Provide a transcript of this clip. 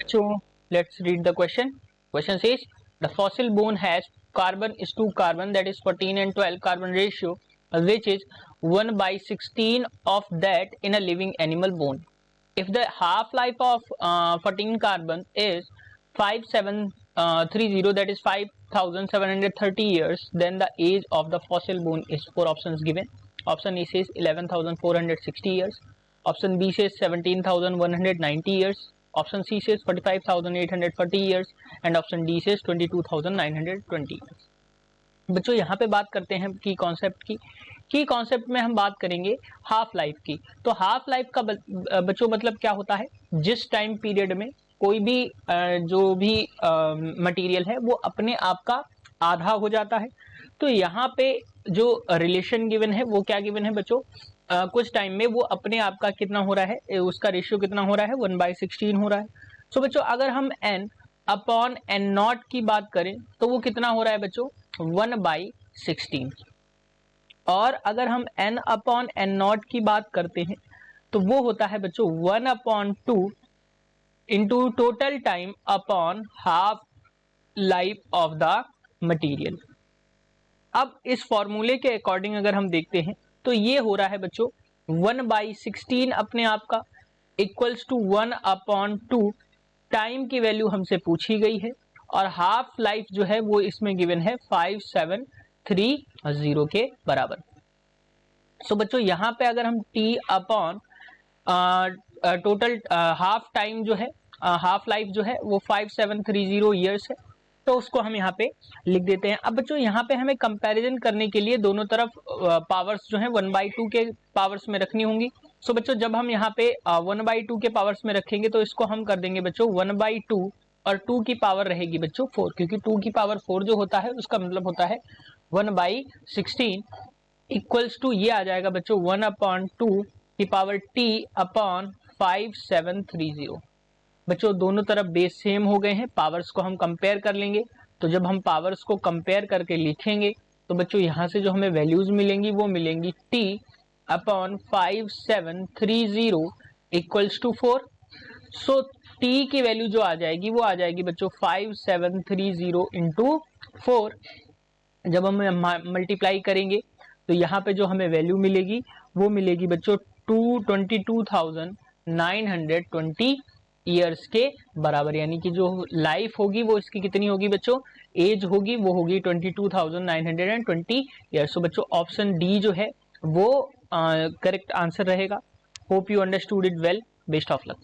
So let's read the question. Question says the fossil bone has carbon is to carbon, that is 14 and 12 carbon ratio, which is 1/16 of that in a living animal bone. If the half life of 14 carbon is 5730, that is 5730 years, then the age of the fossil bone is 4 options given. Option A says 11,460 years, option B says 17,190 years, option C says 45,840 years and option D says 22,920 years. बच्चों यहाँ पे बात करते हैं की concept की concept में हम बात करेंगे हाफ लाइफ की। तो हाफ लाइफ का बच्चों मतलब क्या होता है, जिस टाइम पीरियड में कोई भी जो भी मटेरियल है वो अपने आप का आधा हो जाता है। तो यहाँ पे जो रिलेशन गिवन है वो क्या गिवन है बच्चों, कुछ टाइम में वो अपने आप का कितना हो रहा है, उसका रेशियो कितना हो रहा है, 1/16 हो रहा है। सो बच्चों अगर हम n अपॉन n नॉट की बात करें तो वो कितना हो रहा है बच्चों, 1/16। और अगर हम n अपॉन n नॉट की बात करते हैं तो वो होता है बच्चों 1/2 into total time upon half life of the material. अब इस फॉर्मूले के अकॉर्डिंग अगर हम देखते हैं तो ये हो रहा है बच्चों 1/16 अपने आप का इक्वल्स टू 1/2, टाइम की वैल्यू हमसे पूछी गई है और हाफ लाइफ जो है वो इसमें गिवन है 5730 के बराबर। सो बच्चों यहाँ पे अगर हम t upon total half time जो है, हाफ लाइफ जो है वो 5730 ईयर्स है, तो उसको हम यहाँ पे लिख देते हैं। अब बच्चों यहाँ पे हमें कंपैरिजन करने के लिए दोनों तरफ पावर्स जो है 1/2 के पावर्स में रखनी होंगी। सो बच्चों जब हम यहाँ पे 1/2 के पावर्स में रखेंगे तो इसको हम कर देंगे बच्चों 1/2 और 2 की पावर रहेगी बच्चों 4, क्योंकि 2 की पावर 4 जो होता है उसका मतलब होता है 1/16 इक्वल्स टू ये आ जाएगा बच्चों 1/2 की पावर t अपॉन 5730। बच्चों दोनों तरफ बेस सेम हो गए हैं, पावर्स को हम कंपेयर कर लेंगे। तो जब हम पावर्स को कंपेयर करके लिखेंगे तो बच्चों यहाँ से जो हमें वैल्यूज मिलेंगी वो मिलेंगी t upon 5730 equals to 4। So t की वैल्यू जो आ जाएगी वो आ जाएगी बच्चों 5730 इंटू 4। जब हम मल्टीप्लाई करेंगे तो यहाँ पे जो हमें वैल्यू मिलेगी वो मिलेगी बच्चों 22,920 ईयर्स के बराबर, यानी कि जो लाइफ होगी वो इसकी कितनी होगी बच्चों, एज होगी वो होगी 22,920 ईयर्स। तो बच्चों ऑप्शन डी जो है वो करेक्ट आंसर रहेगा। Hope you understood it well, best of luck.